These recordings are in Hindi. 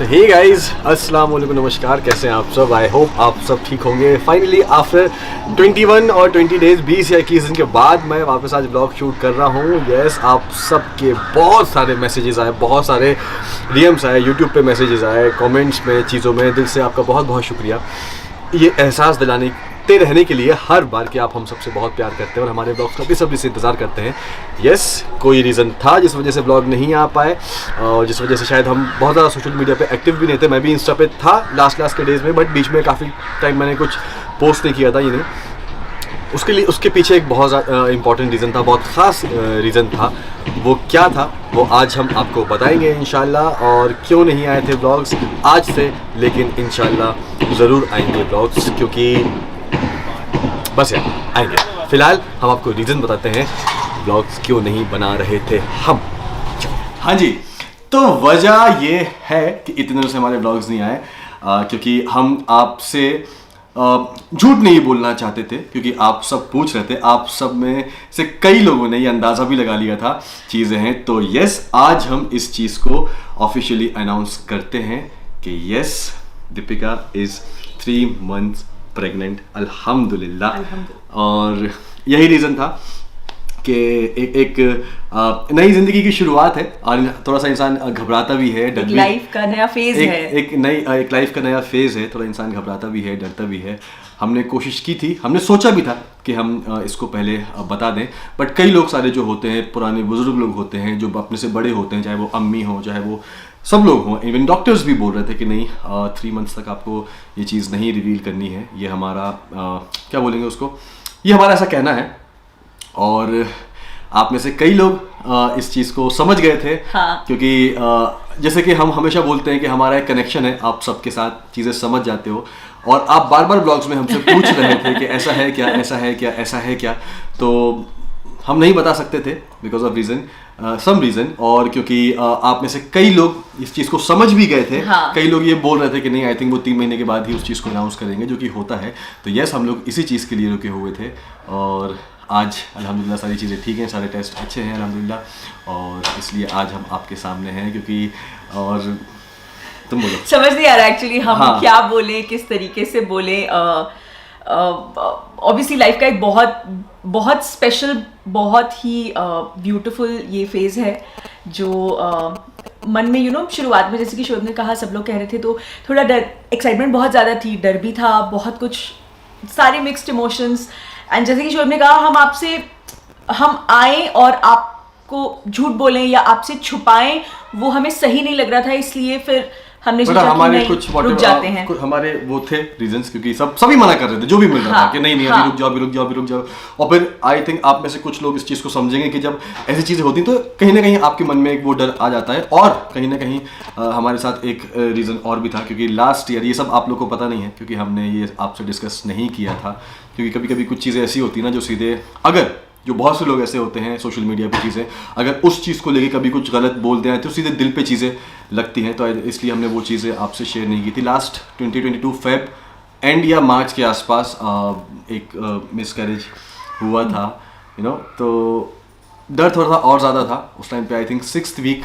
हे गाइस, अस्सलाम वालेकुम, नमस्कार। कैसे हैं आप सब? आई होप आप सब ठीक होंगे। फाइनली आफ्टर 21 और 20 डेज 20 या 21 दिन के बाद मैं वापस आज ब्लॉग शूट कर रहा हूँ। यस, आप सबके बहुत सारे मैसेजेस आए, बहुत सारे डीएम्स आए, यूट्यूब पे मैसेजेस आए, कमेंट्स में, चीज़ों में। दिल से आपका बहुत बहुत शुक्रिया ये एहसास दिलाते रहने के लिए हर बार कि आप हम सबसे बहुत प्यार करते हैं और हमारे ब्लॉग्स का बेसब्री से इंतज़ार करते हैं। यस, कोई रीज़न था जिस वजह से ब्लॉग नहीं आ पाए और जिस वजह से शायद हम बहुत ज़्यादा सोशल मीडिया पे एक्टिव भी नहीं थे। मैं भी इंस्टा पे था लास्ट के डेज़ में, बट बीच में काफ़ी टाइम मैंने कुछ पोस्ट नहीं किया था। ये नहीं, उसके पीछे एक बहुत ज़्यादा इंपॉर्टेंट रीज़न था, बहुत ख़ास रीज़न था। वो क्या था वो आज हम आपको बताएंगे इंशाल्लाह। और क्यों नहीं आए थे ब्लॉग्स आज से, लेकिन इंशाल्लाह ज़रूर आएंगे ब्लॉग्स, क्योंकि बस यार आएंगे। फिलहाल हम आपको रीज़न बताते हैं ब्लॉग्स क्यों नहीं बना रहे थे हम। हाँ जी, तो वजह ये है कि इतने दिनों से हमारे ब्लॉग्स नहीं आए क्योंकि हम आपसे झूठ नहीं बोलना चाहते थे, क्योंकि आप सब पूछ रहे थे। आप सब में से कई लोगों ने ये अंदाज़ा भी लगा लिया था चीज़ें हैं। तो यस, आज हम इस चीज़ को ऑफिशियली अनाउंस करते हैं कि yes, Deepika is 3 months pregnant, अल्हम्दुलिल्लाह। और यही रीज़न था कि एक नई ज़िंदगी की शुरुआत है और थोड़ा सा इंसान घबराता भी है, डर भी। लाइफ का नया फेज है, एक लाइफ का नया फेज़ है। थोड़ा इंसान घबराता भी है, डरता भी है। हमने कोशिश की थी, हमने सोचा भी था कि हम इसको पहले बता दें, बट कई लोग सारे जो होते हैं, पुराने बुजुर्ग लोग होते हैं जो अपने से बड़े होते हैं, चाहे वो अम्मी हो, चाहे वो सब लोग हों, इवन डॉक्टर्स भी बोल रहे थे कि नहीं, 3 months तक आपको ये चीज़ नहीं रिवील करनी है। ये हमारा क्या बोलेंगे उसको, ये हमारा ऐसा कहना है। और आप में से कई लोग इस चीज़ को समझ गए थे। हाँ। क्योंकि जैसे कि हम हमेशा बोलते हैं कि हमारा एक कनेक्शन है, आप सबके साथ चीज़ें समझ जाते हो। और आप बार बार ब्लॉग्स में हमसे पूछ रहे थे कि ऐसा है क्या, ऐसा है क्या, ऐसा है क्या। तो हम नहीं बता सकते थे बिकॉज ऑफ सम रीज़न। और क्योंकि आप में से कई लोग इस चीज़ को समझ भी गए थे। हाँ। कई लोग ये बोल रहे थे कि नहीं, आई थिंक वो 3 महीने के बाद ही उस चीज़ को अनाउंस करेंगे, जो कि होता है। तो यस, हम लोग इसी चीज़ के लिए रुके हुए थे और आज अल्हम्दुलिल्लाह सारी चीज़ें ठीक हैं, सारे टेस्ट अच्छे हैं अल्हम्दुलिल्लाह। और इसलिए आज हम आपके सामने हैं, क्योंकि और तुम बोलो। समझ नहीं आ रहा एक्चुअली हम हाँ। क्या बोले, किस तरीके से बोले। ऑब्वियसली लाइफ का एक बहुत स्पेशल, बहुत ही ब्यूटीफुल ये फेज है जो मन में शुरुआत में, जैसे कि शोएब ने कहा, सब लोग कह रहे थे, तो थोड़ा डर, एक्साइटमेंट बहुत ज़्यादा थी, डर भी था, बहुत कुछ, सारे मिक्स्ड इमोशंस। एंड जैसे कि शोएब ने कहा, हम आए और आपको झूठ बोलें या आपसे छुपाएं, वो हमें सही नहीं लग रहा था। इसलिए फिर हमने सोचा कि नहीं, रुक जाते हैं। हमारे वो थे रीजंस, क्योंकि सभी मना कर रहे थे जो भी मिल रहा था कि नहीं हाँ। अभी रुक जाओ। और फिर आई थिंक आप में से कुछ लोग इस चीज़ को समझेंगे कि जब ऐसी चीज़ें होती तो कहीं ना कहीं आपके मन में एक वो डर आ जाता है। और कहीं ना कहीं हमारे साथ एक रीज़न और भी था, क्योंकि लास्ट ईयर, ये सब आप लोग को पता नहीं है क्योंकि हमने ये आपसे डिस्कस नहीं किया था, क्योंकि कभी कभी कुछ चीज़ें ऐसी होती है ना जो सीधे, अगर जो बहुत से लोग ऐसे होते हैं सोशल मीडिया पे, चीज़ें अगर उस चीज़ को लेके कभी कुछ गलत बोलते हैं तो सीधे दिल पे चीज़ें लगती हैं। तो इसलिए हमने वो चीज़ें आपसे शेयर नहीं की थी। लास्ट 2022 फेब एंड या मार्च के आसपास एक मिसकैरेज हुआ था, तो डर थोड़ा सा और ज़्यादा था उस टाइम पे। आई थिंक 6th वीक,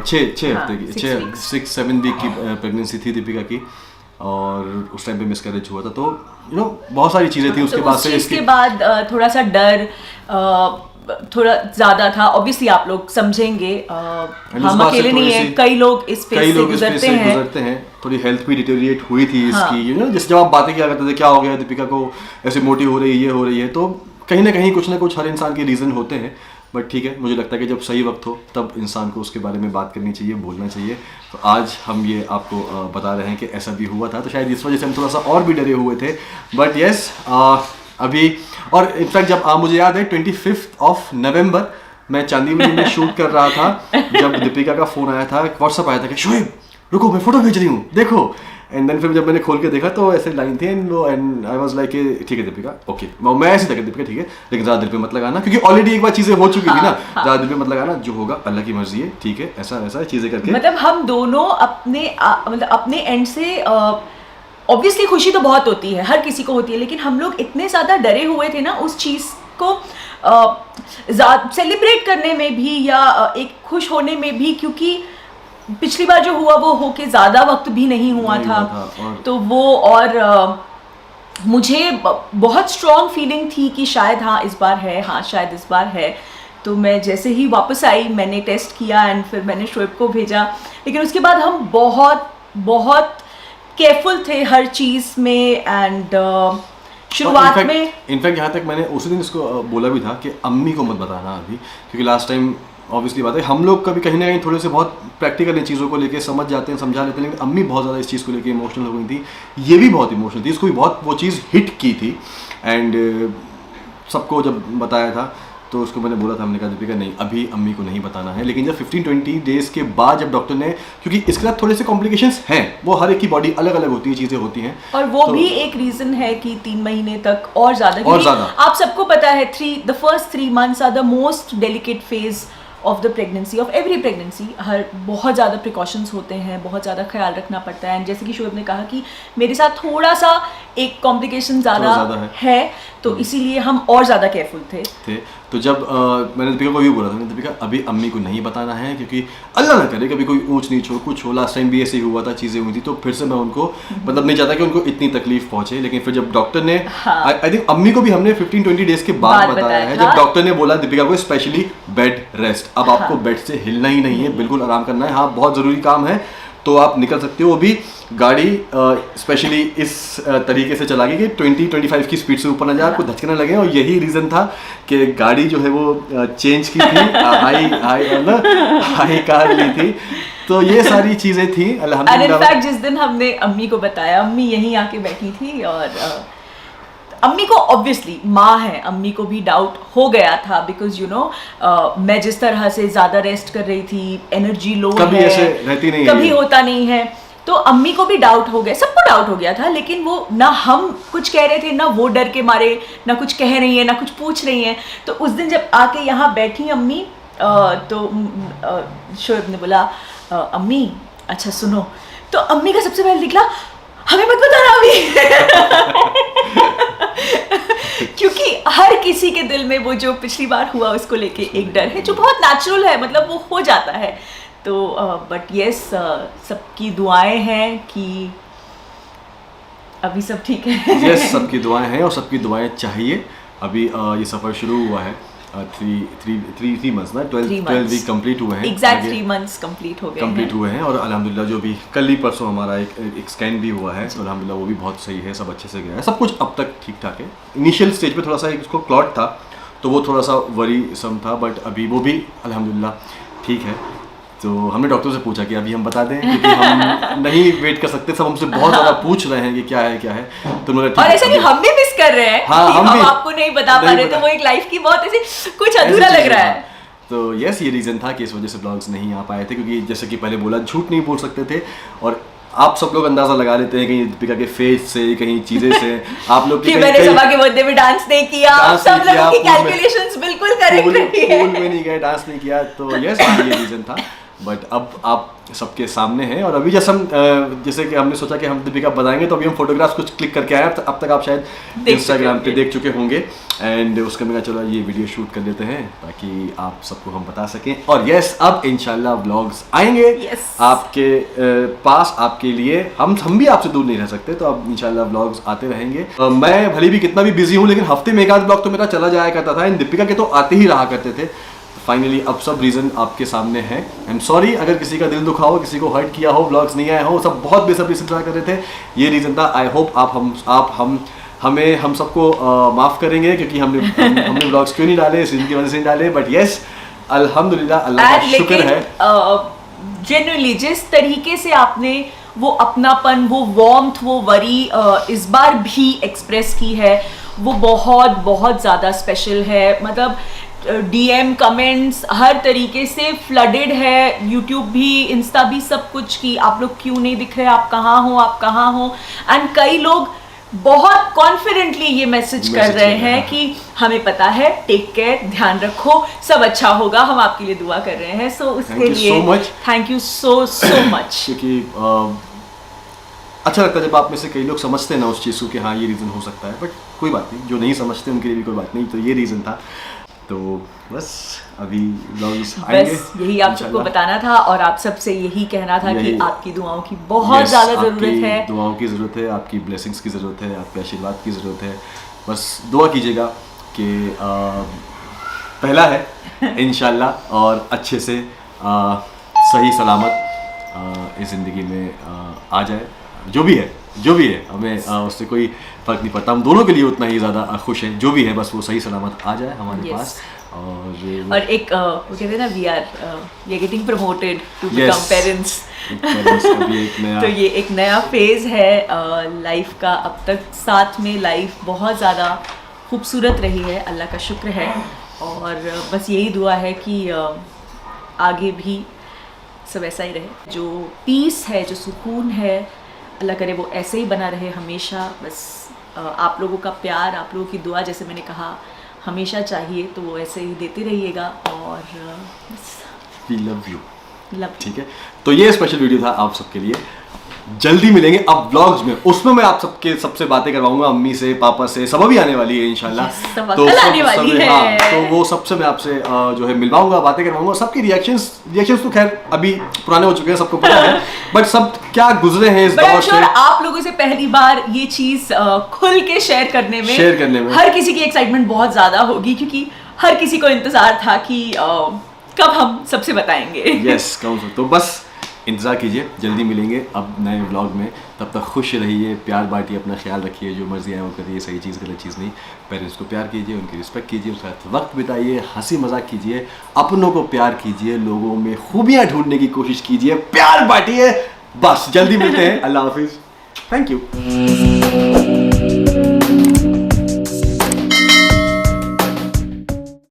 6 हफ्ते की, 6-7 वीक की प्रेगनेंसी थी दीपिका की, और उस टाइम पे मिसकैरेज हुआ था। तो बहुत सारी चीज़ें थी उसके बाद से। इसके बाद थोड़ा सा डर थोड़ा ज़्यादा था। ऑब्वियसली आप लोग समझेंगे, हम अकेले नहीं है, कई लोग इस फेज से गुजरते हैं। थोड़ी हेल्थ भी डिटेरिएट हुई थी इसकी। जैसे जब आप बातें किया करते थे, क्या हो गया दीपिका को, ऐसे मोटी हो रही है, ये हो रही है, तो कहीं ना कुछ हर इंसान के रीज़न होते हैं। बट ठीक है, मुझे लगता है कि जब सही वक्त हो तब इंसान को उसके बारे में बात करनी चाहिए, बोलना चाहिए। तो आज हम ये आपको बता रहे हैं कि ऐसा भी हुआ था। तो शायद इस वजह से हम थोड़ा सा और भी डरे हुए थे। बट यस, अभी, और इनफैक्ट जब मुझे याद है 25 नवंबर मैं चांदीवली में शूट कर रहा था, जब दीपिका का फ़ोन आया था, व्हाट्सअप आया था कि शोएब रुको, मैं फ़ोटो भेज रही हूँ, देखो। एंड देन फिर जब मैंने खोल के देखा तो ऐसे लाइन थी, एंड आई वाज लाइक ठीक है दीपिका, ओके। मैं ऐसे था कि दीपिका ठीक है, लेकिन ज़्यादा दिल पे मत लगाना, क्योंकि ऑलरेडी एक बार चीज़ें हो चुकी थी ना। ज़्यादा दिल पे मत लगाना, जो होगा अल्लाह की मर्जी है, ठीक है, ऐसा चीज़ें करके। मतलब हम दोनों अपने एंड से ऑब्वियसली खुशी तो बहुत होती है, हर किसी को होती है, लेकिन हम लोग इतने ज़्यादा डरे हुए थे ना उस चीज़ को सेलिब्रेट करने में भी या एक खुश होने में भी, क्योंकि पिछली बार जो हुआ वो होके ज़्यादा वक्त भी नहीं हुआ था तो वो और मुझे बहुत स्ट्रॉन्ग फीलिंग थी कि शायद हाँ इस बार है, हाँ शायद इस बार है। तो मैं जैसे ही वापस आई मैंने टेस्ट किया एंड फिर मैंने शोएब को भेजा, लेकिन उसके बाद हम बहुत बहुत केयरफुल थे हर चीज़ में एंड शुरुआत में इनफैक्ट यहाँ तक मैंने उसी दिन इसको बोला भी था कि अम्मी को मत बताना अभी, क्योंकि लास्ट टाइम ऑब्वियसली बात है हम लोग कभी कहीं ना कहीं थोड़े से बहुत प्रैक्टिकल इन चीज़ों को लेके समझ जाते हैं, समझा लेते हैं, लेकिन अम्मी बहुत ज़्यादा इस चीज़ को लेके इमोशनल हो गई थी। ये भी बहुत इमोशनल थी, इसको भी बहुत वो चीज़ हिट की थी एंड सबको जब बताया था तो उसको मैंने बोला था, हमने कहा दीपिका नहीं अभी अम्मी को नहीं बताना है। लेकिन जब 15-20 डेज़ के बाद जब डॉक्टर ने, क्योंकि इसके साथ थोड़े से कॉम्प्लिकेशंस हैं, वो हर एक की बॉडी अलग अलग होती है, चीज़ें होती हैं और वो तो भी एक रीज़न है कि 3 महीने तक और ज़्यादा आप सबको पता है the first 3 months are the most delicate phase of the pregnancy, of every pregnancy. हर बहुत ज़्यादा प्रिकॉशंस होते हैं, बहुत ज़्यादा ख्याल रखना पड़ता है एंड जैसे कि शोएब ने कहा कि मेरे साथ थोड़ा सा एक कॉम्प्लिकेशन ज़्यादा है तो इसीलिए हम और ज़्यादा केयरफुल थे। तो जब मैंने दीपिका को भी बोला था, दीपिका अभी अम्मी को नहीं बताना है क्योंकि अल्लाह ना करे कभी कोई ऊंच नीच हो, कुछ हो, लास्ट टाइम भी ऐसे ही हुआ था, चीज़ें हुई थी, तो फिर से मैं उनको मतलब नहीं चाहता कि उनको इतनी तकलीफ पहुंचे। लेकिन फिर जब डॉक्टर ने आई थिंक अम्मी को भी हमने 15-20 डेज़ के बाद बताया है, जब डॉक्टर ने बोला दीपिका को स्पेशली बेड रेस्ट, अब आपको बेड से हिलना ही नहीं है, बिल्कुल आराम करना है, हाँ बहुत ज़रूरी काम है तो आप निकल सकते हो। भी गाड़ी स्पेशली इस तरीके से चला कि 20-25 की स्पीड से ऊपर ना जाए, आपको धचके ना लगे, और यही रीज़न था कि गाड़ी जो है वो चेंज की थी, हाई कार ली थी, तो ये सारी चीज़ें थी अल्हम्दुलिल्लाह। इनफैक्ट जिस दिन हमने अम्मी को बताया, अम्मी यहीं आके बैठी थी और अम्मी को ऑब्वियसली माँ है, अम्मी को भी डाउट हो गया था बिकॉज यू नो मैं जिस तरह से ज़्यादा रेस्ट कर रही थी, एनर्जी लो कभी है, ऐसे रहती नहीं कभी होता नहीं है, तो अम्मी को भी डाउट हो गया, सबको डाउट हो गया था। लेकिन वो ना हम कुछ कह रहे थे, ना वो डर के मारे ना कुछ कह रही है, ना कुछ पूछ रही हैं। तो उस दिन जब आके यहाँ बैठी अम्मी तो शोएब ने बोला अम्मी अच्छा सुनो, तो अम्मी का सबसे पहले निकला हमें मत बताना अभी क्योंकि हर किसी के दिल में वो जो पिछली बार हुआ उसको लेके एक डर है जो बहुत नेचुरल है, मतलब वो हो जाता है। तो बट यस सबकी दुआएं हैं कि अभी सब ठीक है। यस सबकी दुआएं हैं और सबकी दुआएं चाहिए। अभी ये सफ़र शुरू हुआ है, 3 months ना 12 वीक कंप्लीट हुए हैं, एग्जैक्ट 3 months कंप्लीट हुए हैं और अल्हम्दुलिल्लाह जो भी कल ही परसों हमारा एक स्कैन भी हुआ है, तो अल्हम्दुलिल्लाह वो भी बहुत सही है, सब अच्छे से गया है, सब कुछ अब तक ठीक ठाक है। इनिशियल स्टेज पे थोड़ा सा उसको क्लॉट था तो वो थोड़ा सा वरीसम था, बट अभी वो भी अल्हम्दुलिल्लाह ठीक है। तो हमने डॉक्टर से पूछा कि अभी हम बता दें क्योंकि हम नहीं वेट कर सकते, सब हमसे बहुत ज़्यादा पूछ रहे हैं कि क्या है, तो उन्होंने और ऐसा नहीं हम भी मिस कर रहे हैं, हाँ, हम आपको नहीं बता पा रहे, तो वो एक लाइफ की बहुत ऐसी कुछ अधूरा लग रहा है। तो यस ये रीज़न था कि इस वजह से ब्लॉग्स नहीं आ पाए थे, क्योंकि जैसे कि पहले बोला झूठ नहीं बोल सकते थे और आप सब लोग अंदाजा लगा लेते हैं कहीं दीपिका के फेस से, कहीं चीजें से, आप लोग कि मैंने सभा के बर्थडे में डांस नहीं किया, सब लोगों की कैलकुलेशंस बिल्कुल करेक्ट रही है, पूल में नहीं गए, डांस नहीं किया, तो यस ये रीज़न था। बट अब आप सबके सामने हैं और अभी जैसे कि हमने सोचा कि हम दीपिका बताएंगे, तो अभी हम फोटोग्राफ्स कुछ क्लिक करके आए, अब तक आप शायद इंस्टाग्राम पे देख चुके होंगे एंड उसका मैंने चलो ये वीडियो शूट कर लेते हैं ताकि आप सबको हम बता सकें। और यस अब इंशाल्लाह व्लॉग्स आएंगे आपके पास, आपके लिए, हम भी आपसे दूर नहीं रह सकते, तो अब इंशाल्लाह व्लॉग्स आते रहेंगे। मैं भले भी कितना भी बिजी हूँ लेकिन हफ्ते में एक आध व्लॉग तो मेरा चला जाया करता था, एंड दीपिका के तो आते ही रहा करते थे। फाइनली अब सब रीज़न आपके सामने है। आई एम सॉरी अगर किसी का दिल दुखा हो, किसी को हर्ट किया हो, व्लॉग्स नहीं आए हो, सब बहुत बेसब्री से इंतजार कर रहे थे, ये रीज़न था। आई होप हम सबको माफ़ करेंगे क्योंकि हमने व्लॉग्स क्यों नहीं डाले, इस रीज़न की वजह से नहीं डाले, बट यस अल्हम्दुलिल्लाह अल्लाह का शुक्र है। जेन्युइनली जिस तरीके से आपने वो अपनापन, वो वार्मथ, वो वरी इस बार भी एक्सप्रेस की है, वो बहुत बहुत ज़्यादा स्पेशल है। मतलब DM कमेंट्स हर तरीके से फ्लडेड है, यूट्यूब भी, इंस्टा भी, सब कुछ कि आप लोग क्यों नहीं दिख रहे, आप कहाँ हो, एंड कई लोग बहुत कॉन्फिडेंटली ये मैसेज कर रहे हैं कि हमें पता है, टेक केयर, ध्यान रखो, सब अच्छा होगा, हम आपके लिए दुआ कर रहे हैं। सो उसके लिए थैंक यू सो मच। क्योंकि अच्छा लगता है जब आप में से कई लोग समझते हैं ना उस चीज़ को कि हाँ ये रीज़न हो सकता है, बट कोई बात नहीं, जो नहीं समझते उनके लिए भी कोई बात नहीं, तो ये रीज़न था। तो बस अभी व्लॉग्स आएंगे, बस यही आप सबको इंशाल्लाह। बताना था और आप सबसे यही कहना था कि यही- आपकी दुआओं की बहुत Yes, ज़्यादा आपकी ज़रूरत है। दुआओं की ज़रूरत है, आपकी ब्लेसिंग्स की ज़रूरत है, आपके आशीर्वाद की ज़रूरत है। बस दुआ कीजिएगा कि पहला है इंशाल्लाह और अच्छे से सही सलामत इस ज़िंदगी में आ जाए। जो भी है हमें उससे कोई फ़र्क नहीं पड़ता, हम दोनों के लिए उतना ही ज़्यादा खुश हैं। जो भी है बस वो सही सलामत आ जाए हमारे Yes. पास। और और एक वो कहते हैं ना we are getting promoted to Yes. Become parents. अभी एक नया तो ये एक नया फेज़ है लाइफ का। अब तक साथ में लाइफ बहुत ज़्यादा खूबसूरत रही है, अल्लाह का शुक्र है। और बस यही दुआ है कि आगे भी सब ऐसा ही रहे। जो पीस है, जो सुकून है, अल्लाह करे वो ऐसे ही बना रहे हमेशा। बस आप लोगों का प्यार, आप लोगों की दुआ, जैसे मैंने कहा, हमेशा चाहिए, तो वो ऐसे ही देते रहिएगा। और बस वी लव यू। लव। ठीक है, तो ये स्पेशल वीडियो था आप सबके लिए। जल्दी मिलेंगे अब व्लॉग्स में, उसमें मैं आप सबसे बातें करवाऊंगा, अम्मी से, पापा से, सब अभी आने वाली है इंशाल्लाह। Yes, सब अकल आने वाली है। हाँ, तो वो सबसे मैं आपसे जो है मिलवाऊंगा, बातें करवाऊंगा। सबके रिएक्शंस तो खैर अभी पुराने हो चुके हैं, सबको पता है, बट सब क्या गुजरे हैं इस बट आई दौर एम श्योर से। आप लोगों से पहली बार ये चीज खुल के शेयर करने में हर किसी की एक्साइटमेंट बहुत ज्यादा होगी, क्योंकि हर किसी को इंतजार था कि कब हम सबसे बताएंगे। यस, तो बस इंतज़ार कीजिए, जल्दी मिलेंगे अब नए व्लॉग में। तब तक खुश रहिए, प्यार बांटिए, अपना ख्याल रखिए, जो मर्जी आए वो करिए, सही चीज़ गलत चीज़ नहीं। पेरेंट्स को प्यार कीजिए, उनकी रिस्पेक्ट कीजिए, उनके साथ वक्त बिताइए, हंसी मजाक कीजिए, अपनों को प्यार कीजिए, लोगों में खूबियाँ ढूंढने की कोशिश कीजिए, प्यार बांटिए। बस जल्दी मिलते हैं। अल्लाह हाफिज़, थैंक यू।